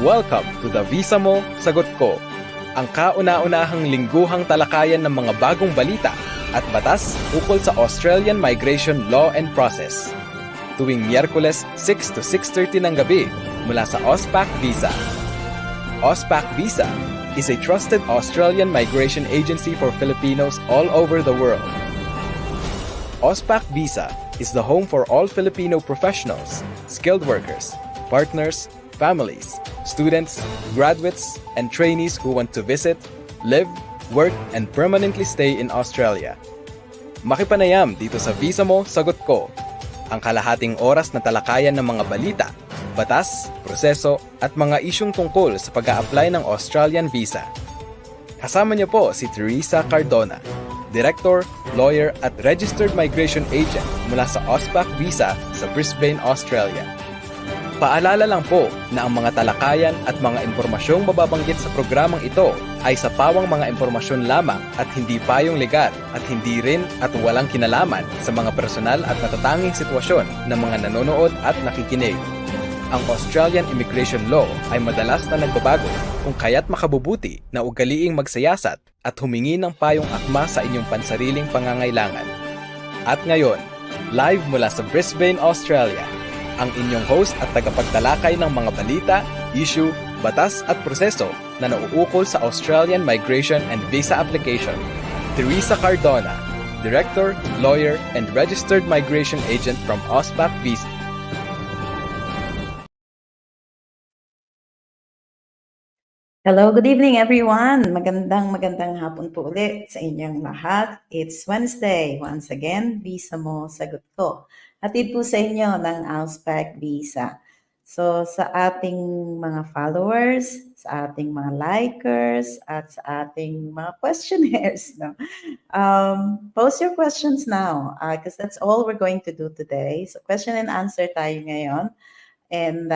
Welcome to the Visa Mo, Sagot Ko, ang kauna-unahang lingguhang talakayan ng mga bagong balita at batas ukol sa Australian Migration Law and Process. Tuwing Miyerkules 6 to 6:30 ng gabi mula sa Auspac Visa. Auspac Visa is a trusted Australian migration agency for Filipinos all over the world. Auspac Visa is the home for all Filipino professionals, skilled workers, partners, families, students, graduates, and trainees who want to visit, live, work, and permanently stay in Australia. Makipanayam dito sa Visa Mo, Sagot Ko, ang kalahating oras na talakayan ng mga balita, batas, proseso, at mga isyung tungkol sa pag-a-apply ng Australian visa. Kasama niyo po si Teresa Cardona, Director, Lawyer at Registered Migration Agent mula sa Auspac Visa sa Brisbane, Australia. Paalala lang po na ang mga talakayan at mga impormasyong mababanggit sa programang ito ay sa pawang mga impormasyon lamang at hindi payong legal at hindi rin at walang kinalaman sa mga personal at natatanging sitwasyon ng mga nanonood at nakikinig. Ang Australian Immigration Law ay madalas na nagbabago kung kaya't makabubuti na ugaliing magsayasat at humingi ng payong akma sa inyong pansariling pangangailangan. At ngayon, live mula sa Brisbane, Australia, ang inyong host at tagapagtalakay ng mga balita, issue, batas at proseso na nauukol sa Australian Migration and Visa Application, Teresa Cardona, Director, Lawyer, and Registered Migration Agent from Auspac Visa. Hello, good evening everyone. Magandang hapon po ulit sa inyong lahat. It's Wednesday. Once again, Visa Mo, Sagot Ko. Hatid po sa inyo ng Auspac Visa. So sa ating mga followers, sa ating mga likers, at sa ating mga questionnaires, no? Post your questions now because that's all we're going to do today. So question and answer tayo ngayon. And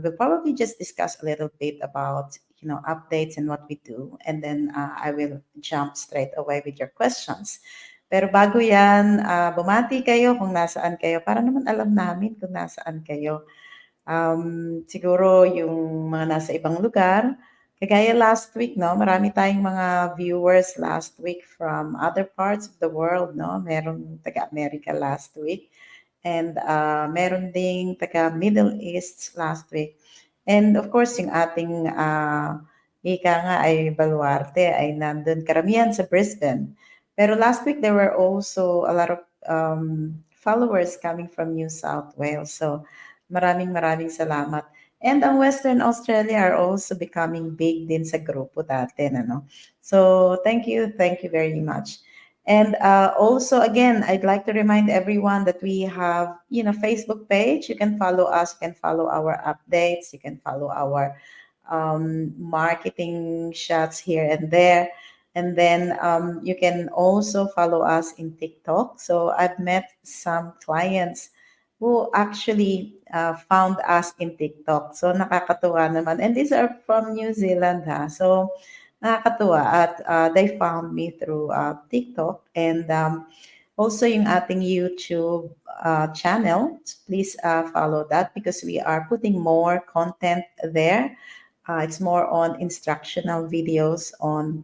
we'll probably just discuss a little bit about updates and what we do. And then I will jump straight away with your questions. Pero bago yan, bumati kayo kung nasaan kayo para naman alam namin kung nasaan kayo. Siguro yung mga nasa ibang lugar, kagaya last week, no? Marami tayong mga viewers last week from other parts of the world, no? Merong taga-America last week. And meron ding taga Middle East last week. And of course, yung ating ika nga ay baluarte ay nandun karamihan sa Brisbane. Pero last week, there were also a lot of followers coming from New South Wales. So maraming salamat. And ang Western Australia are also becoming big din sa grupo natin. Ano? So thank you very much. And also, again, I'd like to remind everyone that we have, Facebook page. You can follow us. You can follow our updates. You can follow our marketing shots here and there. And then you can also follow us in TikTok. So I've met some clients who actually found us in TikTok. So nakakatuwa naman. And these are from New Zealand. So nakakatuwa at they found me through TikTok and also yung ating YouTube channel. Please follow that because we are putting more content there. It's more on instructional videos on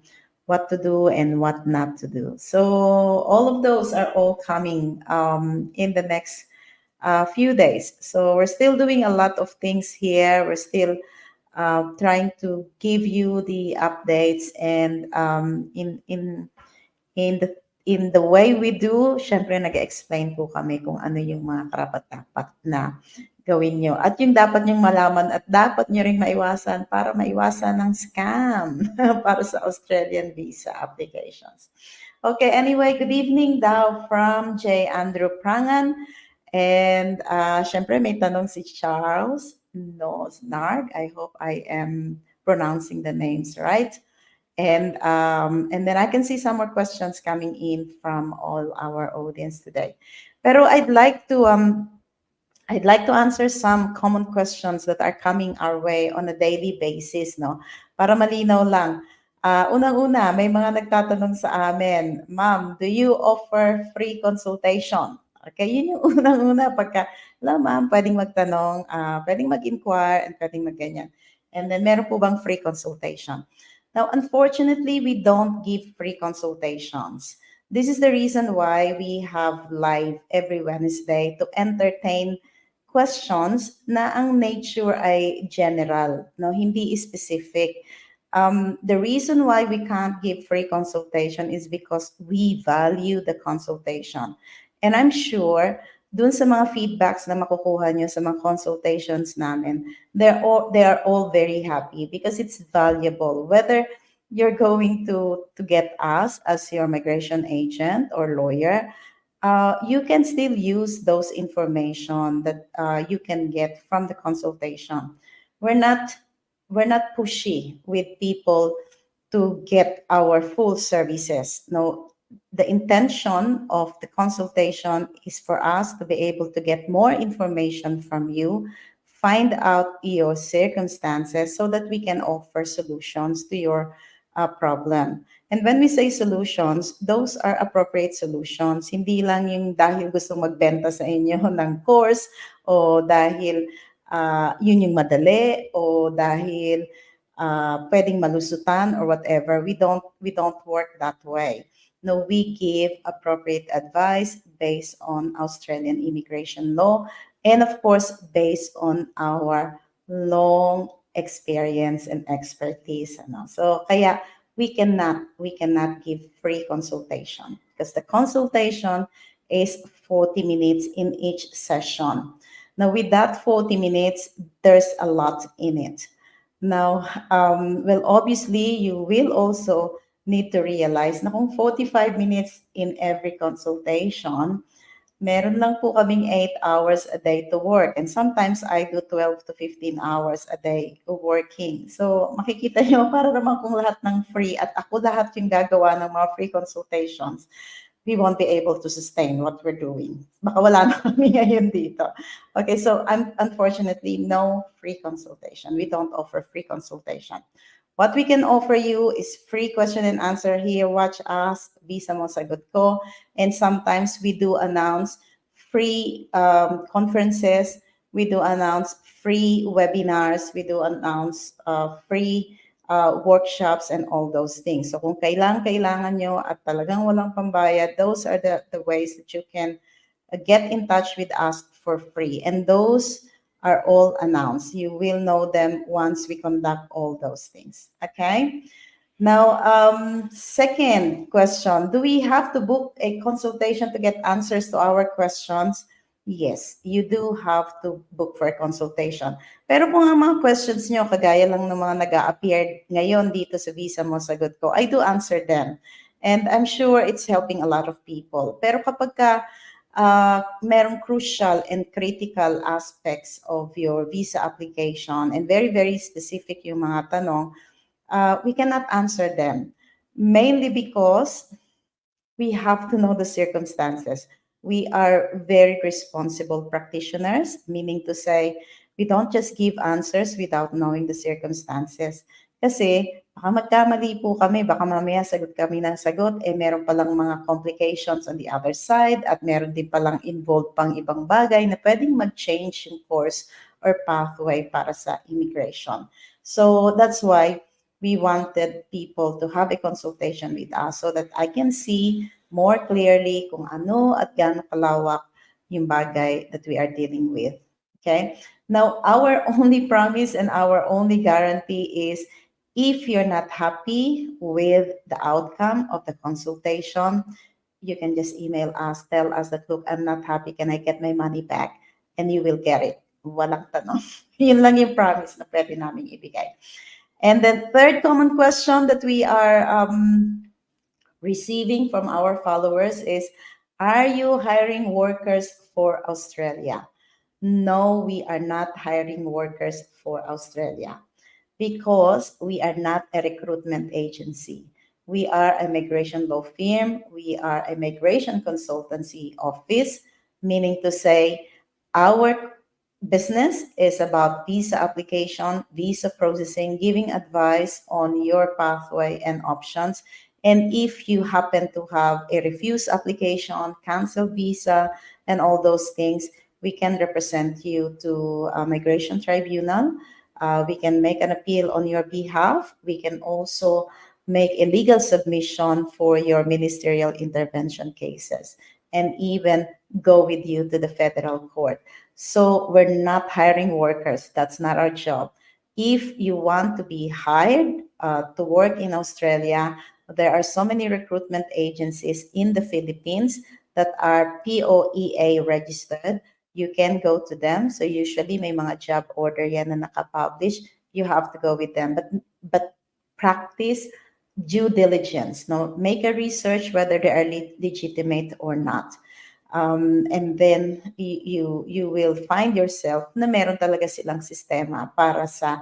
what to do and what not to do. So all of those are all coming in the next few days. So we're still doing a lot of things here. We're still trying to give you the updates and in the way we do, syempre nag-explain po kami kung ano yung mga karapat-dapat na gawin nyo. At yung dapat nyong malaman at dapat nyo ring maiwasan para maiwasan ng scam para sa Australian visa applications. Okay, anyway, good evening daw from J. Andrew Prangan. And syempre may tanong si Charles Nosnard. I hope I am pronouncing the names right. And then I can see some more questions coming in from all our audience today. Pero I'd like to answer some common questions that are coming our way on a daily basis, no? Para malinaw lang. Unang-una, may mga nagtatanong sa amin, Ma'am, do you offer free consultation? Okay, yun yung unang-una pagka, ma'am, pwedeng magtanong, pwedeng mag-inquire, and pwedeng magganyan. And then meron po bang free consultation? Now, unfortunately, we don't give free consultations. This is the reason why we have live every Wednesday to entertain questions na ang nature ay general, no? Hindi specific. The reason why we can't give free consultation is because we value the consultation. And I'm sure dun sa mga feedbacks na makukuha nyo sa mga consultations namin, they are all very happy because it's valuable. Whether you're going to get us as your migration agent or lawyer, you can still use those information that you can get from the consultation. We're not we're not pushy with people to get our full services. No, the intention of the consultation is for us to be able to get more information from you, find out your circumstances so that we can offer solutions to your problem. And when we say solutions, those are appropriate solutions. Hindi lang yung dahil gusto magbenta sa inyo ng course o dahil yun yung madali o dahil pwedeng malusutan or whatever. We don't work that way. No, we give appropriate advice based on Australian immigration law and of course based on our long experience and expertise. Ano? So kaya we cannot give free consultation because the consultation is 40 minutes in each session. Now with that 40 minutes, there's a lot in it. Now, well, obviously, you will also need to realize na kung 45 minutes in every consultation, meron lang po kaming 8 hours a day to work. And sometimes I do 12 to 15 hours a day working. So makikita nyo, para naman kung lahat ng free at ako lahat yung gagawa ng mga free consultations, we won't be able to sustain what we're doing. Baka wala na kami ngayon dito. Okay, so unfortunately, no free consultation. We don't offer free consultation. What we can offer you is free question and answer here. Watch us, Visa Mo Sagot Ko. And sometimes we do announce free conferences. We do announce free webinars. We do announce free workshops and all those things. So kung kailangan nyo at talagang walang pambayad, those are the ways that you can get in touch with us for free. And those are all announced. You will know them once we conduct all those things. Okay? Now, second question, do we have to book a consultation to get answers to our questions? Yes, you do have to book for a consultation. Pero kung ang mga questions nyo, kagaya lang ng mga nag-a-appear ngayon dito sa Visa Mo Sagot Ko, I do answer them. And I'm sure it's helping a lot of people. Pero kapag ka merong crucial and critical aspects of your visa application and very, very specific yung mga tanong, we cannot answer them. Mainly because we have to know the circumstances. We are very responsible practitioners, meaning to say, we don't just give answers without knowing the circumstances. Kasi baka magkamali po kami, baka mamaya sagot kami ng sagot, meron palang mga complications on the other side at meron din palang involved pang ibang bagay na pwedeng mag-change yung course or pathway para sa immigration. So that's why we wanted people to have a consultation with us so that I can see more clearly kung ano at gaano kalawak yung bagay that we are dealing with. Okay? Now, our only promise and our only guarantee is if you're not happy with the outcome of the consultation, you can just email us, tell us that, look, I'm not happy, can I get my money back? And you will get it. Walang tanong. Yun lang yung promise na pwede namin ibigay. And then third common question that we are receiving from our followers is, are you hiring workers for Australia? No, we are not hiring workers for Australia because we are not a recruitment agency. We are a migration law firm. We are a migration consultancy office, meaning to say our business is about visa application, visa processing, giving advice on your pathway and options. And if you happen to have a refused application, cancel visa, and all those things, we can represent you to a migration tribunal. We can make an appeal on your behalf. We can also make a legal submission for your ministerial intervention cases and even go with you to the federal court. So we're not hiring workers. That's not our job. If you want to be hired to work in Australia, there are so many recruitment agencies in the Philippines that are POEA registered. You can go to them. So usually may mga job order yan na nakapublish. You have to go with them. But practice due diligence. No, make a research whether they are legitimate or not. And then you will find yourself na meron talaga silang sistema para sa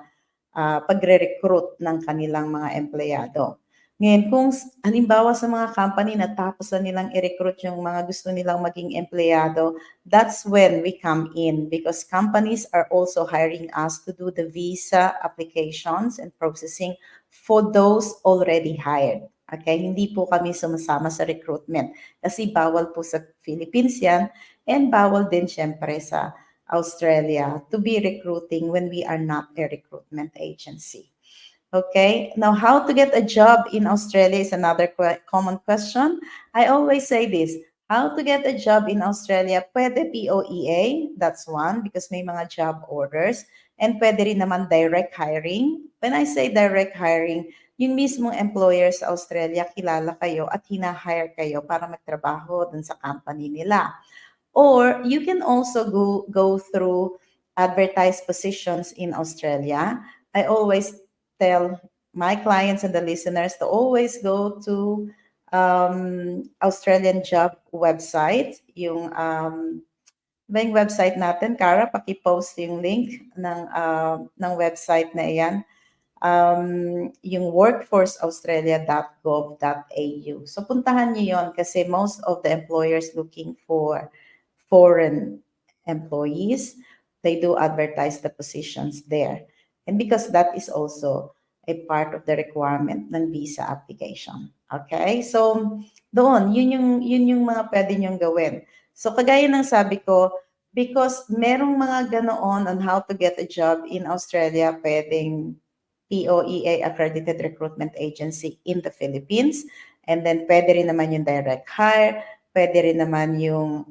pagre-recruit ng kanilang mga empleyado. Ngayon, kung halimbawa sa mga company na tapos na nilang i-recruit yung mga gusto nilang maging empleyado, that's when we come in because companies are also hiring us to do the visa applications and processing for those already hired. Okay, hindi po kami sumasama sa recruitment kasi bawal po sa Philippines yan and bawal din syempre sa Australia to be recruiting when we are not a recruitment agency. Okay, now how to get a job in Australia is another common question. I always say this, how to get a job in Australia, pwede POEA, that's one, because may mga job orders, and pwede rin naman direct hiring. When I say direct hiring, yung mismong employer sa Australia, kilala kayo at hina-hire kayo para magtrabaho dun sa company nila. Or you can also go through advertised positions in Australia. I always tell my clients and the listeners to always go to Australian job website. Yung website natin, Cara, paki-post yung link ng website na iyan. Yung workforceaustralia.gov.au. So puntahan niyo yon kasi most of the employers looking for foreign employees, they do advertise the positions there. And because that is also a part of the requirement ng visa application. Okay? So, doon, yun yung mga pwede nyong gawin. So, kagaya ng sabi ko, because merong mga ganoon on how to get a job in Australia, pwedeng POEA accredited recruitment agency in the Philippines. And then pwede rin naman yung direct hire, pwede rin naman yung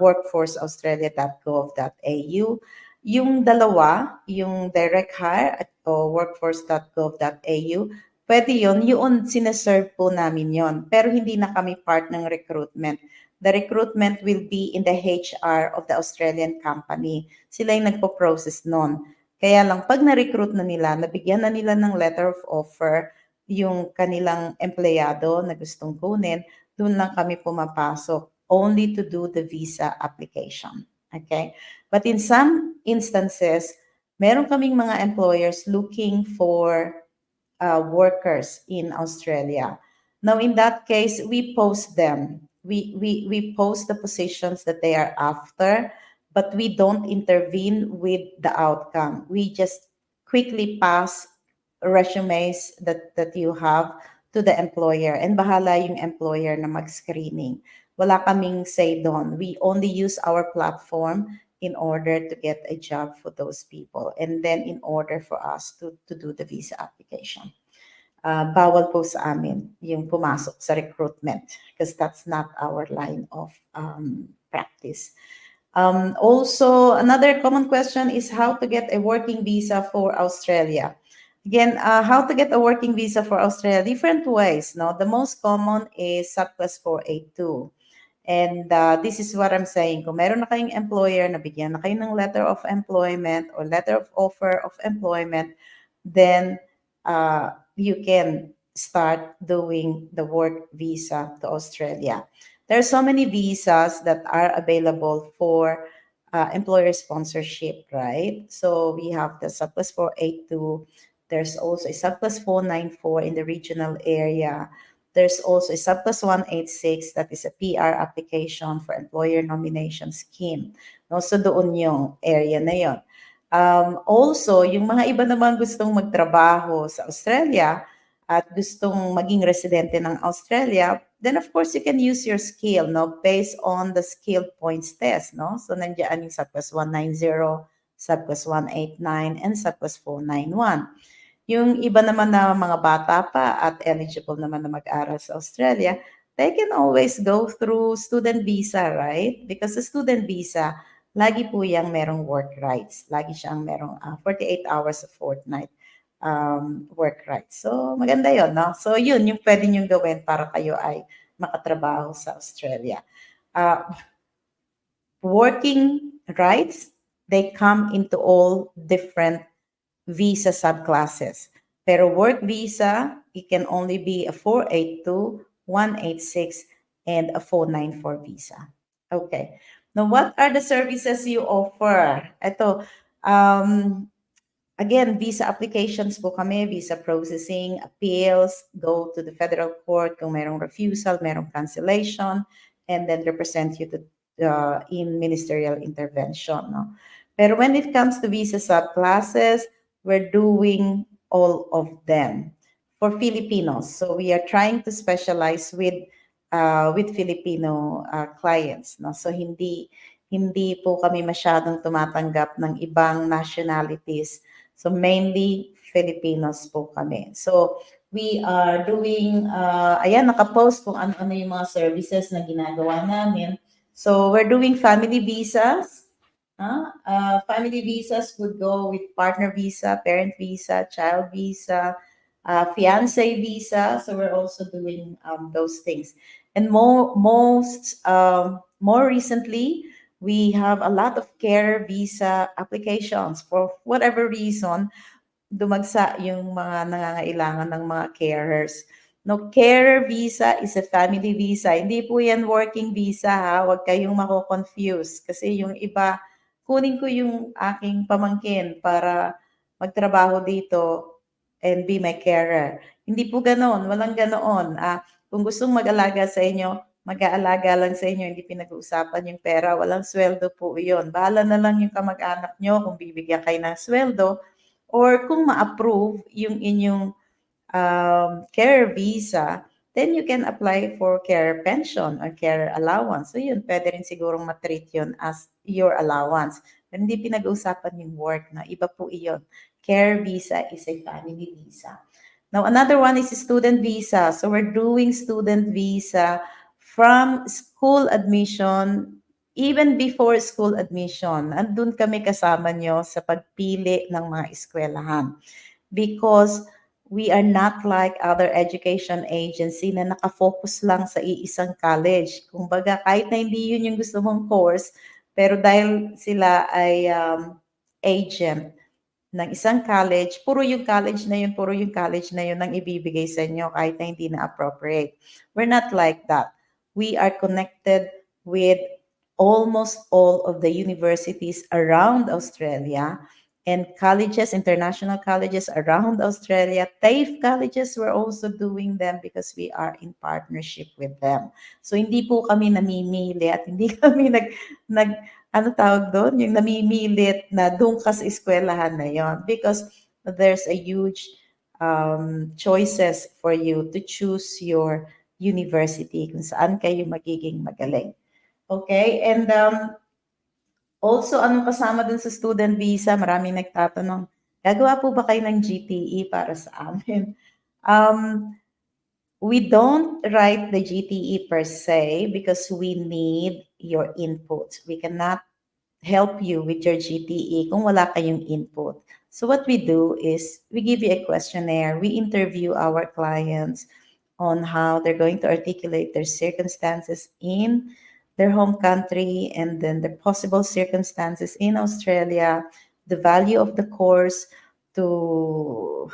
workforceaustralia.gov.au. Yung dalawa, yung direct hire at workforce.gov.au, pwede yun sineserve po namin yon. Pero hindi na kami part ng recruitment. The recruitment will be in the HR of the Australian company. Sila yung nagpo-process nun. Kaya lang, pag na-recruit na nila, nabigyan na nila ng letter of offer yung kanilang empleyado na gustong kunin, doon lang kami pumapasok only to do the visa application. Okay? But in some instances, meron kaming mga employers looking for workers in Australia. Now, in that case, we post them. We post the positions that they are after, but we don't intervene with the outcome. We just quickly pass resumes that you have to the employer and bahala yung employer na mag-screening. Wala kaming say doon. We only use our platform in order to get a job for those people and then in order for us to do the visa application. Bawal po sa amin yung pumasok sa recruitment because that's not our line of practice. Also, another common question is how to get a working visa for Australia. Again, how to get a working visa for Australia, different ways. No, the most common is SAT+plus 482. And this is what I'm saying. Kung meron na kayong employer, nabigyan na kayo ng letter of employment or letter of offer of employment, then you can start doing the work visa to Australia. There are so many visas that are available for employer sponsorship, right? So we have the SAT+plus 482. There's also a SAT+plus 494 in the regional area. There's also a SAT+plus 186 that is a PR application for employer nomination scheme. No? So doon yung area na yon. Also, yung mga iba naman gustong magtrabaho sa Australia at gustong maging residente ng Australia, then of course you can use your skill, no, based on the skill points test, no. So nandiyan yung SAT+plus 190, subclass 189, and subclass 491. Yung iba naman na mga bata pa at eligible naman na mag-aral sa Australia, they can always go through student visa, right? Because sa student visa, lagi po yang merong work rights. Lagi siyang merong 48 hours a fortnight work rights. So, maganda yon, no? So, yun, yung pwede nyo gawin para kayo ay makatrabaho sa Australia. Working rights, they come into all different visa subclasses. Pero work visa, it can only be a 482, 186, and a 494 visa. Okay. Now, what are the services you offer? Ito, again, visa applications po kami, visa processing, appeals, go to the federal court kung merong refusal, merong cancellation, and then represent you to in ministerial intervention. No? Pero when it comes to visa subclasses, we're doing all of them for Filipinos. So we are trying to specialize with Filipino clients. No? So hindi po kami masyadong tumatanggap ng ibang nationalities. So mainly Filipinos po kami. So we are doing, ayan, nakapost kung ano-ano yung mga services na ginagawa namin. So we're doing family visas. Family visas would go with partner visa, parent visa, child visa, fiance visa. So we're also doing those things. And more recently, we have a lot of care visa applications for whatever reason dumagsa yung mga nangangailangan ng mga carers. No, carer visa is a family visa. Hindi po yan working visa ha. Huwag kayong mako-confuse. Kasi yung iba, kunin ko yung aking pamangkin para magtrabaho dito and be my carer. Hindi po ganoon. Walang ganoon. Kung gustong mag-alaga sa inyo, mag-aalaga lang sa inyo. Hindi pinag-uusapan yung pera. Walang sweldo po yun. Bahala na lang yung kamag-anak nyo kung bibigyan kayo ng sweldo or kung ma-approve yung inyong care visa, then you can apply for care pension or care allowance. So yun, pwede rin sigurong matreat yun as your allowance. Pero hindi pinag-uusapan yung work na iba po iyon. Care visa is a family visa. Now, another one is student visa. So we're doing student visa from school admission, even before school admission. Andun kami kasama nyo sa pagpili ng mga eskwelahan. Because we are not like other education agency na nakafocus lang sa iisang college. Kumbaga, kahit na hindi yun yung gusto mong course, pero dahil sila ay agent ng isang college, puro yung college na yun ang ibibigay sa inyo kahit na hindi na appropriate. We're not like that. We are connected with almost all of the universities around Australia and colleges, international colleges around Australia. TAFE colleges, we're also doing them because we are in partnership with them. So hindi po kami namimili at hindi kami ano tawag doon? Yung namimilit na doon ka sa eskwelahan na yon because there's a huge choices for you to choose your university kung saan kayo magiging magaling. Okay? And also, anong kasama dun sa student visa? Maraming nagtatanong, gagawa po ba kayo ng GTE para sa amin? We don't write the GTE per se because we need your input. We cannot help you with your GTE kung wala kayong input. So what we do is we give you a questionnaire. We interview our clients on how they're going to articulate their circumstances in their home country and then the possible circumstances in Australia, the value of the course to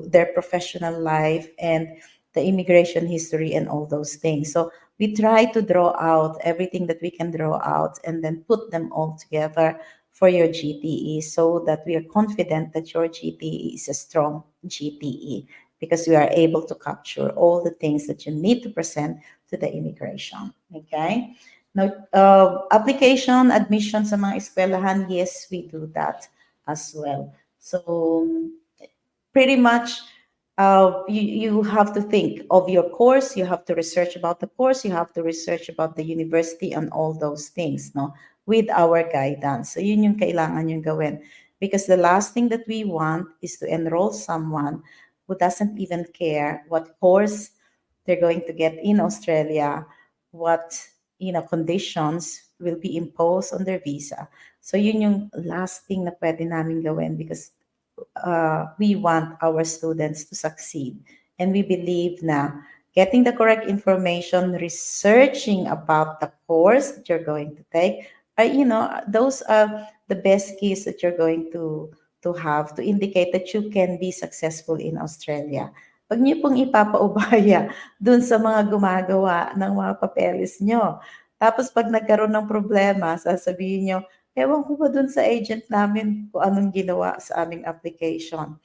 their professional life and the immigration history and all those things. So we try to draw out everything that we can draw out and then put them all together for your GTE so that we are confident that your GTE is a strong GTE because we are able to capture all the things that you need to present to the immigration. Okay? Now, application, admission sa mga eskwelahan, yes, we do that as well. So, pretty much, you have to think of your course, you have to research about the course, you have to research about the university and all those things. No, with our guidance. So yun yung kailangan yung gawin. Because the last thing that we want is to enroll someone who doesn't even care what course they're going to get in Australia, what conditions will be imposed on their visa. So yun yung last thing na pwede namin gawin because we want our students to succeed. And we believe na getting the correct information, researching about the course that you're going to take, those are the best keys that you're going to have to indicate that you can be successful in Australia. Pag niyo pong ipapaubaya dun sa mga gumagawa ng mga papeles nyo. Tapos pag nagkaroon ng problema, sasabihin nyo, ewan ko ba dun sa agent namin kung anong ginawa sa aming application.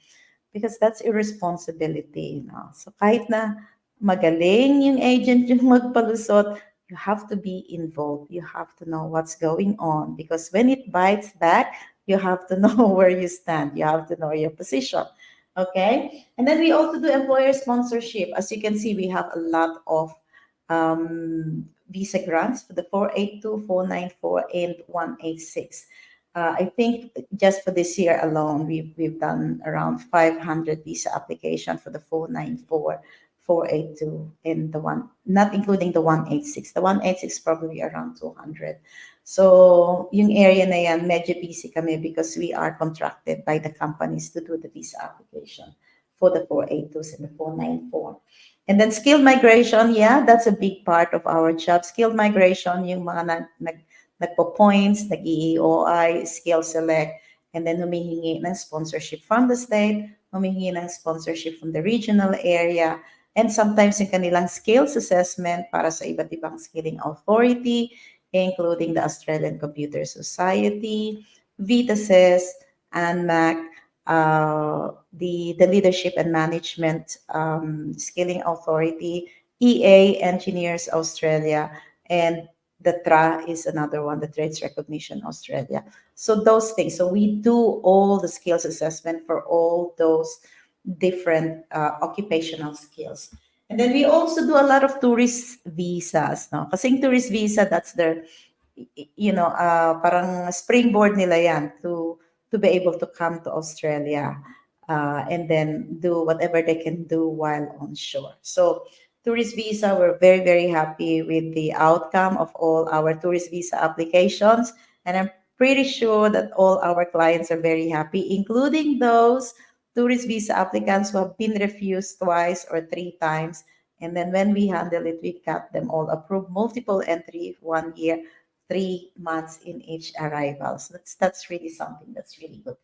Because that's irresponsibility. So kahit na magaling yung agent yung magpalusot, you have to be involved. You have to know what's going on. Because when it bites back, you have to know where you stand. You have to know your position. Okay? And then we also do employer sponsorship. As you can see, we have a lot of visa grants for the 482, 494, and 186. I think just for this year alone, we've done around 500 visa application for the 494, 482, and the one, not including the 186. The 186 probably around 200. So yung area na yan, medyo busy kami because we are contracted by the companies to do the visa application for the 482s and the 494. And then skilled migration, yeah, that's a big part of our job. Skilled migration, yung mga nagpo-points, nag-EOI, skill select, and then humihingi ng sponsorship from the state, humihingi ng sponsorship from the regional area, and sometimes yung kanilang skills assessment para sa iba't ibang skilling authority, including the Australian Computer Society, VITASES, ANMAC, the Leadership and Management Skilling Authority, EA, Engineers Australia, and the TRA is another one, the Trades Recognition Australia. So those things. So we do all the skills assessment for all those different occupational skills. And then we also do a lot of tourist visas. No? Kasi tourist visa, that's their, parang springboard nila yan to be able to come to Australia and then do whatever they can do while on shore. So tourist visa, we're very, very happy with the outcome of all our tourist visa applications. And I'm pretty sure that all our clients are very happy, including those tourist visa applicants who have been refused twice or three times. And then when we handle it, we got them all approved, multiple entry, 1 year, 3 months in each arrival. So that's really something that's really good.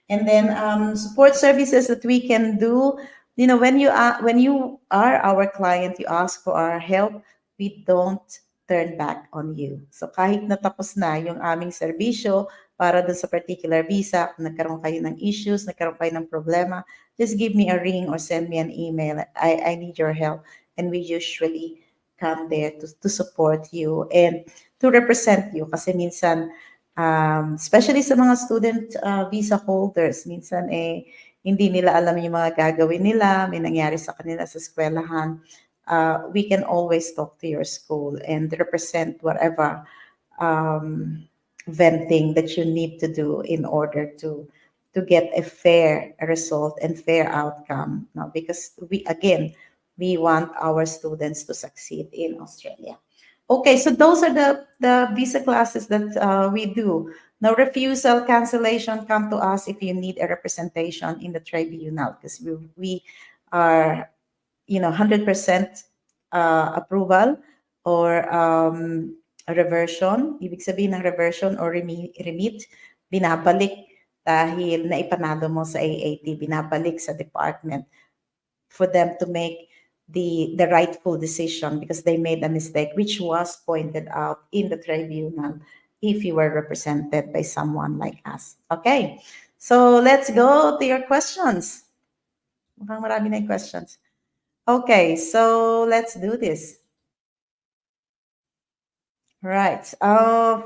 And then support services that we can do. When you are our client, you ask for our help, we don't turn back on you. So kahit natapos na yung aming serbisyo para dun sa particular visa, kung nagkaroon kayo ng issues, nagkaroon kayo ng problema, just give me a ring or send me an email. I need your help. And we usually come there to support you and to represent you. Kasi minsan, especially sa mga student visa holders, minsan hindi nila alam yung mga gagawin nila, may nangyari sa kanila sa eskwelahan. We can always talk to your school and represent whatever venting that you need to do in order to get a fair result and fair outcome. No? Because we want our students to succeed in Australia. Okay, so those are the visa classes that we do. Now, refusal, cancellation, come to us if you need a representation in the tribunal because we are, 100% approval or reversion. Ibig sabihin ng reversion or remit, binabalik dahil naipanalo mo sa AAT, binabalik sa department for them to make the rightful decision because they made a mistake, which was pointed out in the tribunal if you were represented by someone like us. Okay, so let's go to your questions. Mukhang marami na yung questions. Okay, so let's do this. Right.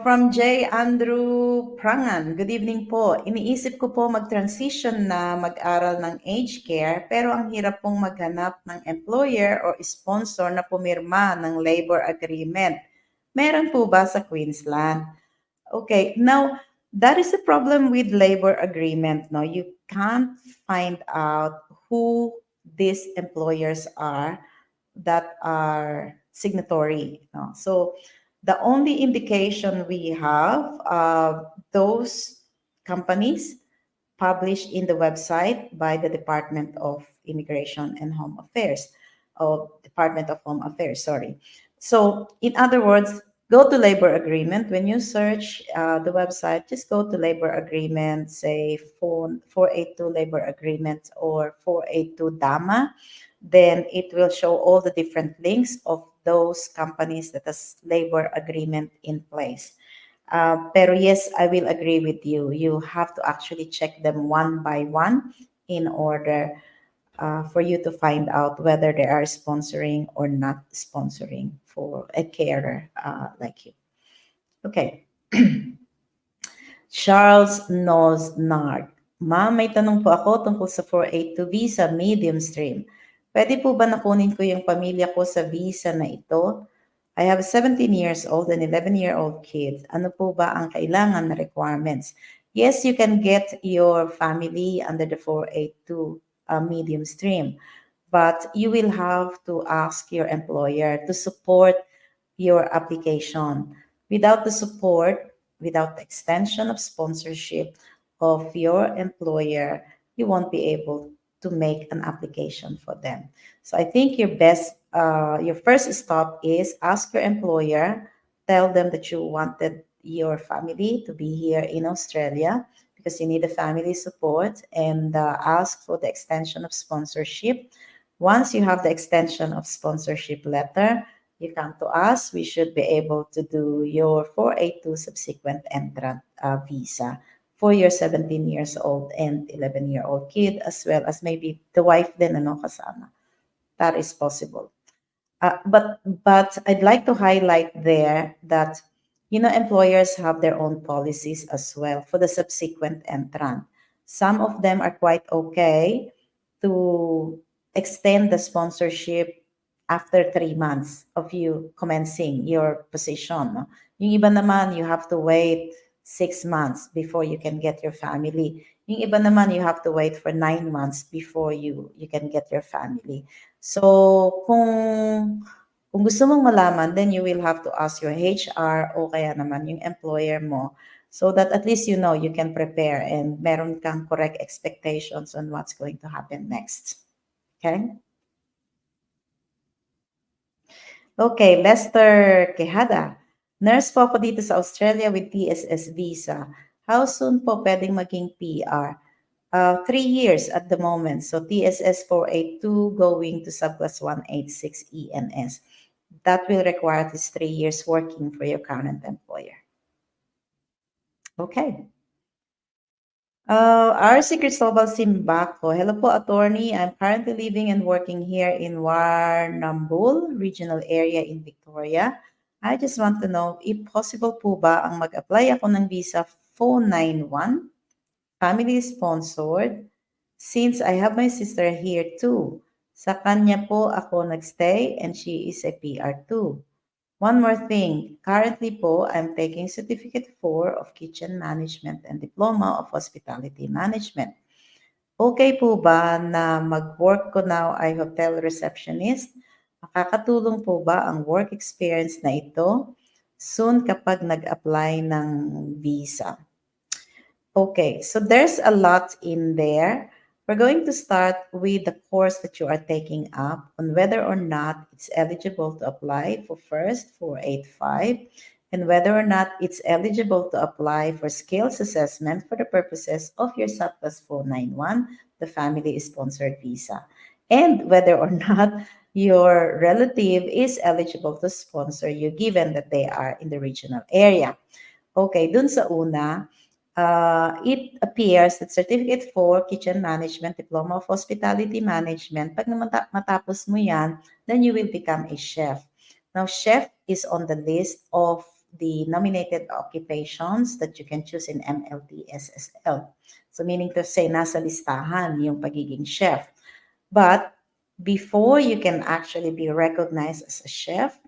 From J. Andrew Prangan. Good evening po. Iniisip ko po mag-transition na mag-aral ng aged care pero ang hirap pong maghanap ng employer o sponsor na pumirma ng labor agreement. Meron po ba sa Queensland? Okay, now that is the problem with labor agreement. No, you can't find out who these employers are that are signatory. No? So the only indication we have, those companies published in the website by the Department of Immigration and Home Affairs, or Department of Home Affairs, sorry. So, in other words, go to labor agreement. When you search the website, just go to labor agreement, say 482 labor agreement or 482 DAMA. Then it will show all the different links of those companies that has labor agreement in place. Pero yes, I will agree with you. You have to actually check them one by one in order for you to find out whether they are sponsoring or not sponsoring for a carer like you. Okay. Charles Nosnard. Ma'am, may tanong po ako tungkol sa 482 visa medium stream. Pwede po ba nakunin ko yung pamilya ko sa visa na ito? I have a 17 years old and 11-year-old kids. Ano po ba ang kailangan na requirements? Yes, you can get your family under the 482 medium stream, but you will have to ask your employer to support your application. Without the support, without the extension of sponsorship of your employer, you won't be able to make an application for them. So I think your first stop is ask your employer, tell them that you wanted your family to be here in Australia because you need the family support, and ask for the extension of sponsorship. Once you have the extension of sponsorship letter, you come to us, we should be able to do your 482 subsequent entrant visa for your 17 years old and 11-year-old kid, as well as maybe the wife din, ano, kasama. That is possible. But I'd like to highlight there that employers have their own policies as well for the subsequent entrant. Some of them are quite okay to extend the sponsorship after 3 months of you commencing your position. No? Yung iba naman, you have to wait 6 months before you can get your family. Yung iba naman, you have to wait for 9 months before you can get your family. So, kung gusto mong malaman, then you will have to ask your HR o kaya naman yung employer mo, so that at least you can prepare and meron kang correct expectations on what's going to happen next. Okay? Okay, Lester Quejada. Nurse po ako dito sa Australia with TSS visa. How soon po pwedeng maging PR? 3 years at the moment. So TSS 482 going to subclass 186 ENS. That will require at least 3 years working for your current employer. Okay. RC Cristobal Simbaco. Hello po, attorney. I'm currently living and working here in Warrnambool regional area in Victoria. I just want to know if possible po ba ang mag-apply ako ng visa 491, family sponsored, since I have my sister here too. Sa kanya po ako nagstay and she is a PR too. One more thing, currently po, I'm taking Certificate 4 of Kitchen Management and Diploma of Hospitality Management. Okay po ba na mag-work ko now ay hotel receptionist? Makakatulong po ba ang work experience na ito soon kapag nag-apply ng visa? Okay, so there's a lot in there. We're going to start with the course that you are taking up on whether or not it's eligible to apply for first 485 and whether or not it's eligible to apply for skills assessment for the purposes of your SAPCAS 491, the family sponsored visa, and whether or not your relative is eligible to sponsor you given that they are in the regional area. Okay, dun sa una, it appears that Certificate 4, Kitchen Management, Diploma of Hospitality Management, pag matapos mo yan, then you will become a chef. Now, chef is on the list of the nominated occupations that you can choose in MLT SSL. So meaning to say, nasa listahan yung pagiging chef. But before you can actually be recognized as a chef,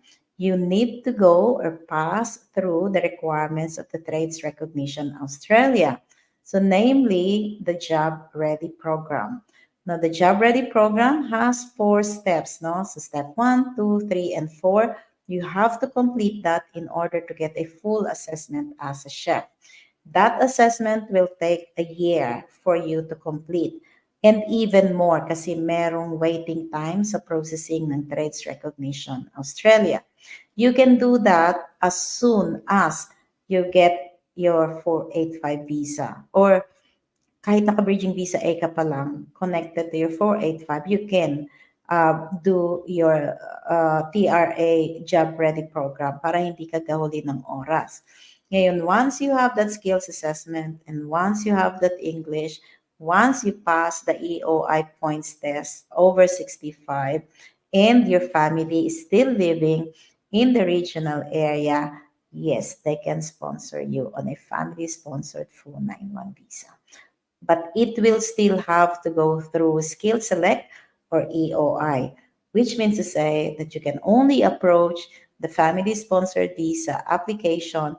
you need to go or pass through the requirements of the Trades Recognition Australia. So, namely, the Job Ready program. Now, the Job Ready program has 4 steps. No? So, step 1, 2, 3, and 4. You have to complete that in order to get a full assessment as a chef. That assessment will take a year for you to complete. And even more kasi merong waiting time sa processing ng Trades Recognition Australia. You can do that as soon as you get your 485 visa, or kahit naka-bridging visa A ka pa lang, connected to your 485, you can do your TRA Job Ready program para hindi ka gahuli ng oras. Ngayon, once you have that skills assessment and once you have that English, once you pass the EOI points test over 65 and your family is still living in the regional area, yes, they can sponsor you on a family-sponsored 491 visa, but it will still have to go through Skill Select or EOI, which means to say that you can only approach the family sponsored visa application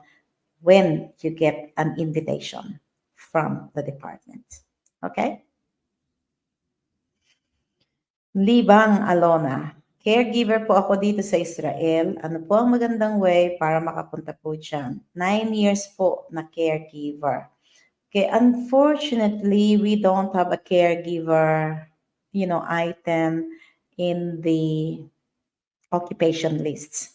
when you get an invitation from the department. Okay? Libang Alona. Caregiver po ako dito sa Israel. Ano po ang magandang way para makapunta po dyan? 9 years po na caregiver. Okay, unfortunately, we don't have a caregiver, item in the occupation lists.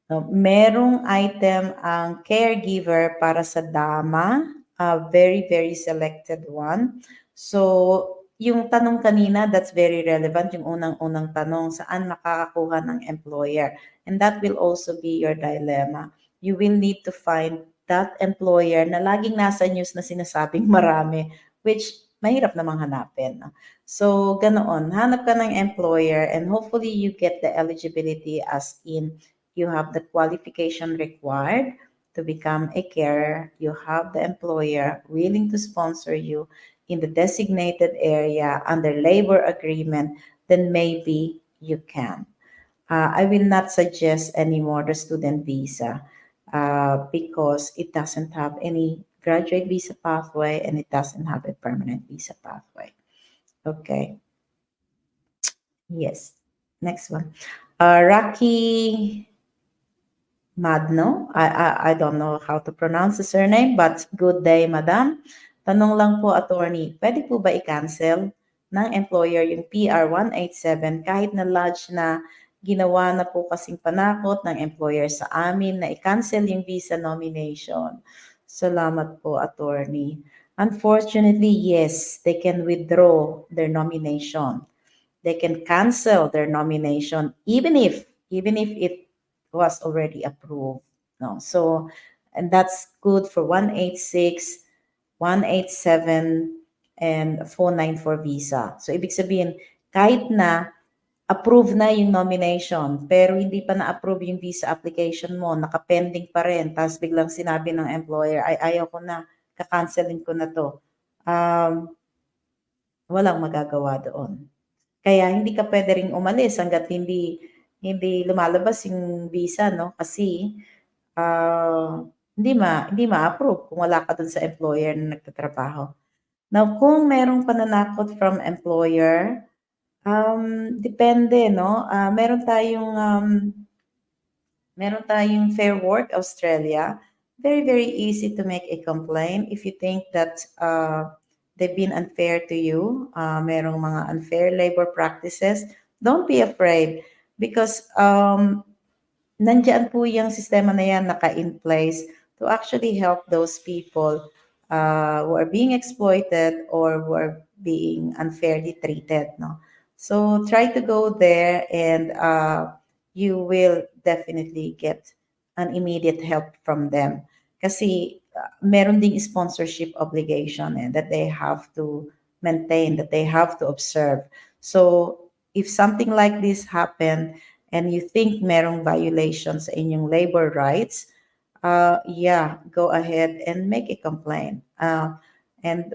No, merong item ang caregiver para sa dama, a very, very selected one. So, yung tanong kanina, that's very relevant, yung unang-unang tanong, saan makakakuha ng employer? And that will also be your dilemma. You will need to find that employer na laging nasa news na sinasabing marami, which mahirap namang hanapin. So, ganoon, hanap ka ng employer and hopefully you get the eligibility, as in you have the qualification required to become a carer. You have the employer willing to sponsor you in the designated area under labor agreement, then maybe you can. I will not suggest anymore the student visa because it doesn't have any graduate visa pathway and it doesn't have a permanent visa pathway. Okay. Yes. Next one. Rocky Madno. I don't know how to pronounce the surname, but good day, madam. Tanong lang po, attorney, pwede po ba i-cancel ng employer yung PR-187 kahit na lodge na ginawa na po kasing panakot ng employer sa amin na i-cancel yung visa nomination? Salamat po, attorney. Unfortunately, yes, they can withdraw their nomination. They can cancel their nomination even if it was already approved. No, so and that's good for 186, 187, and 494 visa. So ibig sabihin, kahit na approve na yung nomination, pero hindi pa na-approve yung visa application mo, nakapending pa rin, tapos biglang sinabi ng employer, ay ayaw ko na, kakancelin ko na to. Walang magagawa doon. Kaya hindi ka pwede ring umalis hangga't hindi lumalabas yung visa, no? Kasi hindi ma-approve kung wala ka dun sa employer na nagtatrabaho. Now, kung merong pananakot from employer, depende, no? Meron tayong Fair Work Australia. Very, very easy to make a complaint if you think that they've been unfair to you, merong mga unfair labor practices. Don't be afraid because nandiyan po yung sistema na yan naka-in place to actually help those people who are being exploited or who are being unfairly treated. No? So try to go there and you will definitely get an immediate help from them. Kasi meron ding sponsorship obligation that they have to maintain, that they have to observe. So if something like this happen and you think merong violations sa inyong labor rights, go ahead and make a complaint. And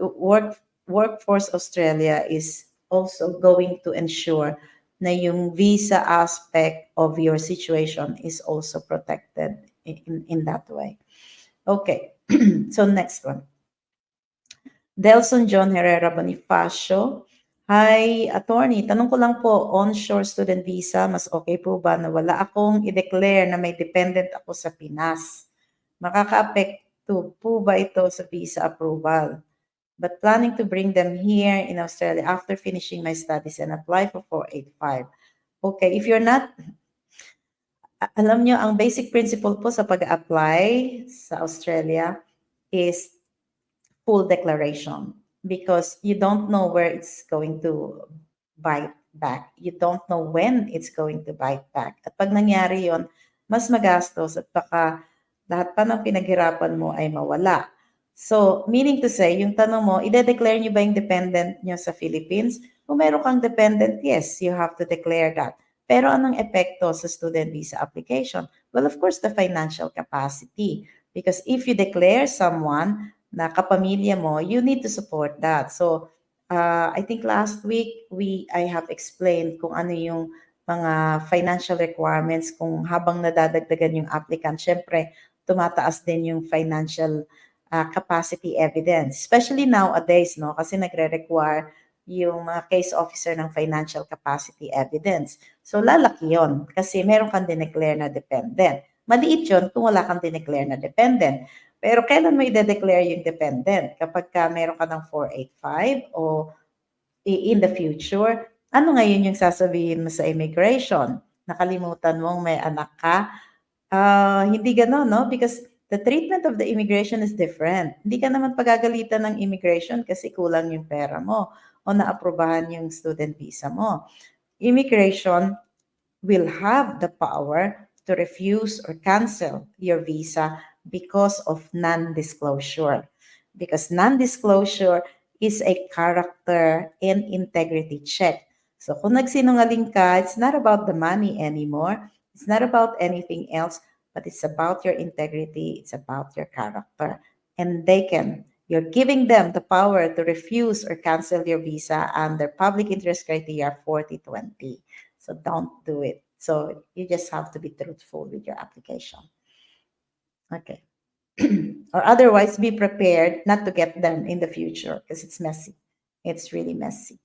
Workforce Australia is also going to ensure na yung visa aspect of your situation is also protected in that way. Okay, so next one. Delson John Herrera Bonifacio. Hi, attorney. Tanong ko lang po, onshore student visa, mas okay po ba na wala akong i-declare na may dependent ako sa Pinas? Makaka-apekto po ba ito sa visa approval? But planning to bring them here in Australia after finishing my studies and apply for 485. Okay, if you're not, alam nyo, ang basic principle po sa pag-apply sa Australia is full declaration because you don't know where it's going to bite back. You don't know when it's going to bite back. At pag nangyari yon, mas magastos at baka lahat pa ng pinaghirapan mo ay mawala. So, meaning to say, yung tanong mo, ide-declare nyo ba yung dependent nyo sa Philippines? Kung meron kang dependent, yes, you have to declare that. Pero anong epekto sa student visa application? Well, of course, the financial capacity. Because if you declare someone na kapamilya mo, you need to support that. So, I think last week, I have explained kung ano yung mga financial requirements kung habang nadadagdagan yung applicant. Syempre, tumataas din yung financial capacity evidence. Especially nowadays, no? Kasi nagre-require yung mga case officer ng financial capacity evidence. So, lalaki yon kasi meron kang dineclare na dependent. Maliit yun kung wala kang dineclare na dependent. Pero kailan mo i-declare yung dependent? Kapag meron ka ng 485 o in the future, ano ngayon yung sasabihin mo sa immigration? Nakalimutan mong may anak ka? Hindi gano'n, no? Because the treatment of the immigration is different. Hindi ka naman pagagalitan ng immigration kasi kulang yung pera mo o naaprubahan yung student visa mo. Immigration will have the power to refuse or cancel your visa because of non-disclosure. Because non-disclosure is a character and integrity check. So kung nagsinungaling ka, it's not about the money anymore. It's not about anything else, but it's about your integrity. It's about your character. And you're giving them the power to refuse or cancel your visa under public interest criteria 4020. So don't do it. So you just have to be truthful with your application. Okay. Or otherwise, be prepared not to get them in the future because it's messy. It's really messy.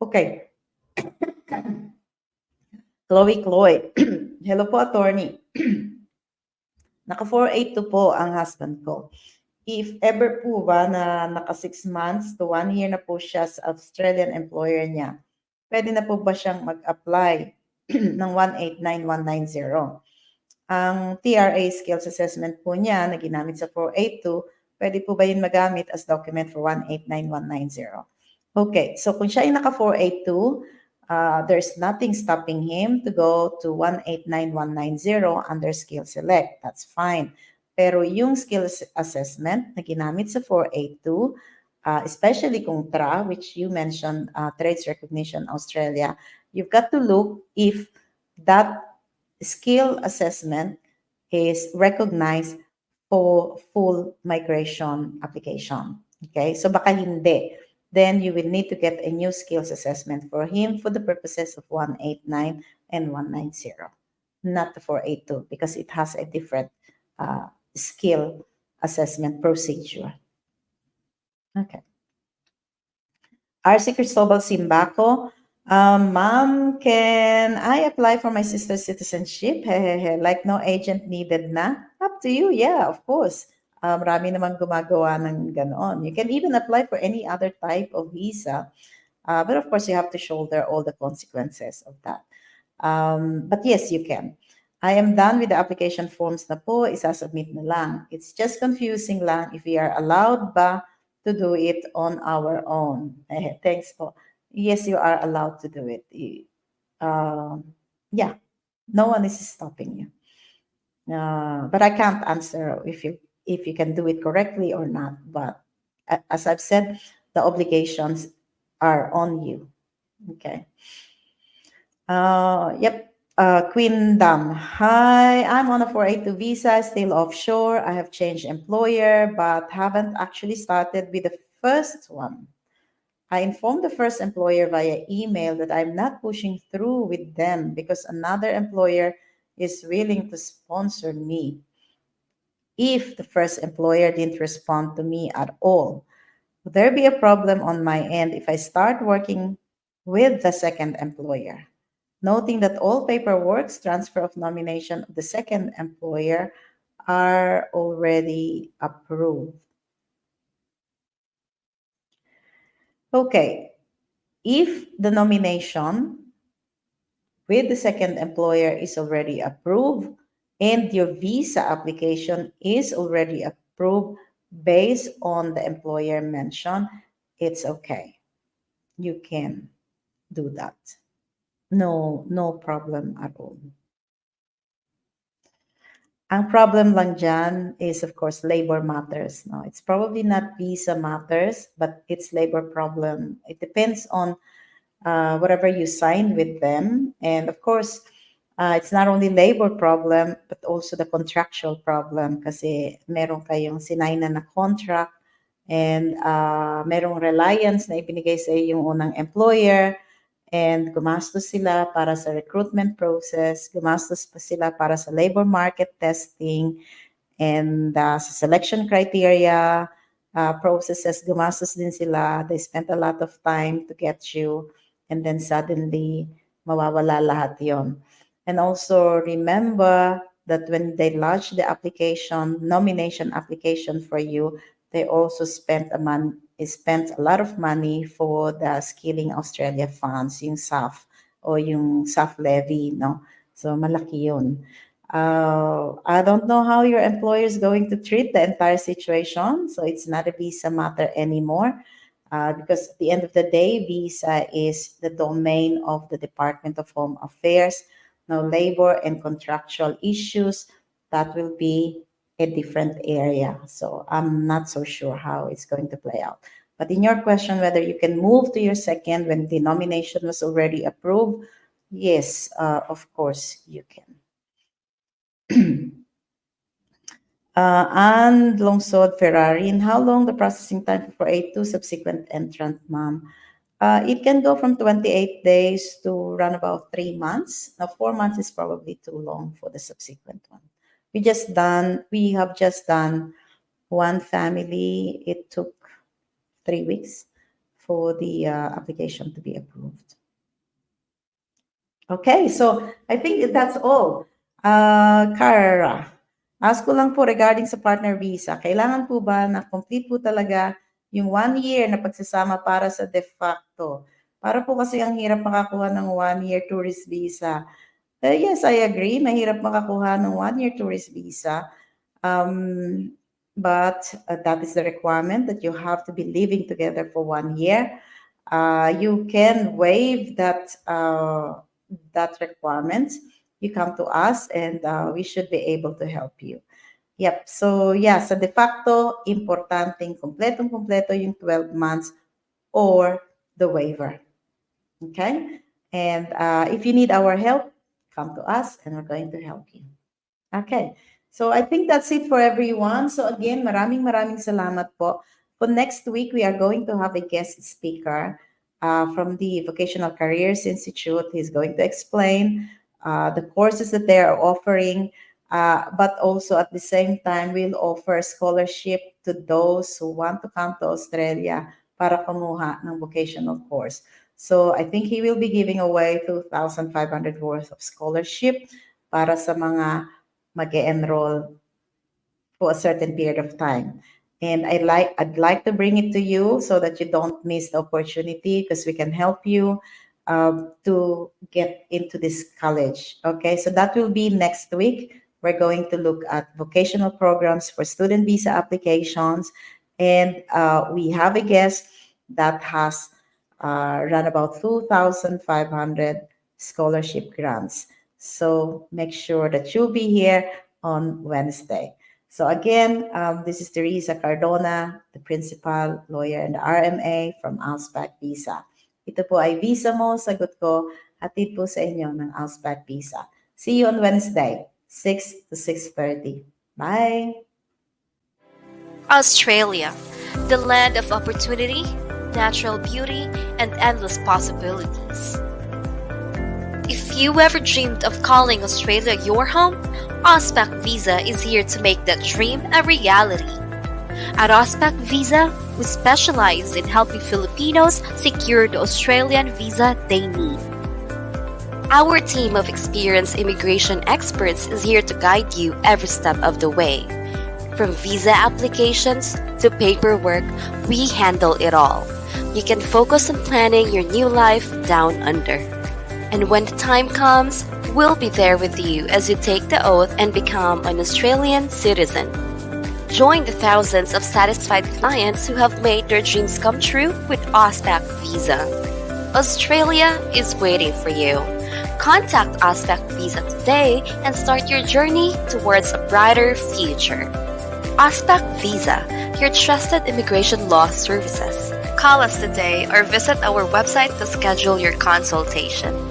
Okay. Chloe. Hello po, attorney. Naka 482 po ang husband ko. If ever po ba na naka 6 months to 1 year na po siya sa Australian employer niya, pwede na po ba siyang mag-apply ng 189190? Ang TRA skills assessment po niya na ginamit sa 482, pwede po ba yun magamit as document for 189190? Okay, so kung siya ay naka 482, there's nothing stopping him to go to 189190 under skill select. That's fine. Pero yung skills assessment na ginamit sa 482, especially kung TRA, which you mentioned, Trades Recognition Australia, you've got to look if that skill assessment is recognized for full migration application. Okay, so baka hindi. Then you will need to get a new skills assessment for him for the purposes of 189 and 190, not the 482, because it has a different skill assessment procedure. Okay. RC Cristobal Simbaco. Ma'am, can I apply for my sister's citizenship? Like no agent needed na? Up to you, yeah, of course. Marami naman gumagawa ng ganon. You can even apply for any other type of visa. But of course, you have to shoulder all the consequences of that. But yes, you can. I am done with the application forms na po. Isasubmit na lang. It's just confusing lang if we are allowed ba to do it on our own. Thanks po. Yes, you are allowed to do it. Yeah, no one is stopping you. But I can't answer if you can do it correctly or not. But as I've said, the obligations are on you. Okay. Yep. Queen Dam. Hi, I'm on a 482 visa, still offshore. I have changed employer, but haven't actually started with the first one. I informed the first employer via email that I'm not pushing through with them because another employer is willing to sponsor me. If the first employer didn't respond to me at all, would there be a problem on my end if I start working with the second employer? Noting that all paperwork, transfer of nomination of the second employer are already approved. Okay, if the nomination with the second employer is already approved and your visa application is already approved based on the employer mentioned, it's okay. You can do that. No, no problem at all. Ang problem lang dyan is, of course, labor matters. No, it's probably not visa matters, but it's labor problem. It depends on whatever you signed with them. And of course, it's not only labor problem, but also the contractual problem kasi meron kayong sinainan na contract and merong reliance na ibinigay sa iyo yung unang employer and gumastos sila para sa recruitment process, gumastos pa sila para sa labor market testing, and sa selection criteria processes, gumastos din sila. They spent a lot of time to get you and then suddenly mawawala lahat yon. And also remember that when they lodge the application, nomination application for you, they also spent a lot of money for the Skilling Australia funds, yung SAF o yung SAF levy, no? So malaki yun. I don't know how your employer is going to treat the entire situation. So it's not a visa matter anymore because at the end of the day, visa is the domain of the Department of Home Affairs. Now, labor and contractual issues, that will be a different area. So I'm not so sure how it's going to play out. But in your question, whether you can move to your second when the nomination was already approved, yes, of course you can. And Longsod Ferrari, and how long the processing time for a two subsequent entrant, ma'am? It can go from 28 days to around about 3 months. Now, 4 months is probably too long for the subsequent one. We have just done one family. It took 3 weeks for the application to be approved. Okay, so I think that's all. Kara, ask ko lang po regarding sa partner visa. Kailangan po ba na complete po talaga yung 1 year na pagsasama para sa de facto? Para po kasi ang hirap makakuha ng 1 year tourist visa. Yes, I agree. Mahirap makakuha ng 1 year tourist visa. But that is the requirement that you have to be living together for 1 year. You can waive that requirement. You come to us and we should be able to help you. Yep. So yeah, sa de facto, importanteng kompletong-kompleto yung 12 months or the waiver. Okay? And if you need our help, come to us and we're going to help you. Okay. So I think that's it for everyone. So again, maraming salamat po. For next week, we are going to have a guest speaker from the Vocational Careers Institute. He's going to explain the courses that they are offering, but also at the same time, we'll offer scholarship to those who want to come to Australia para kumuha ng vocational course. So I think he will be giving away 2,500 worth of scholarship para sa mga mag-enroll for a certain period of time. And I'd like to bring it to you so that you don't miss the opportunity because we can help you to get into this college. Okay, so that will be next week. We're going to look at vocational programs for student visa applications. And we have a guest that has run about 2,500 scholarship grants. So make sure that you'll be here on Wednesday. So again, this is Teresa Cardona, the principal lawyer and RMA from Auspac Visa. Ito po ay visa mo, sagot ko, hatid po sa inyo ng Auspac Visa. See you on Wednesday, 6 to 6:30. Bye! Australia, the land of opportunity, natural beauty, and endless possibilities. If you ever dreamed of calling Australia your home, Auspac Visa is here to make that dream a reality. At Auspac Visa, we specialize in helping Filipinos secure the Australian visa they need. Our team of experienced immigration experts is here to guide you every step of the way. From visa applications to paperwork, we handle it all. You can focus on planning your new life down under. And when the time comes, we'll be there with you as you take the oath and become an Australian citizen. Join the thousands of satisfied clients who have made their dreams come true with Auspac Visa. Australia is waiting for you. Contact Auspac Visa today and start your journey towards a brighter future. Auspac Visa, your trusted immigration law services. Call us today or visit our website to schedule your consultation.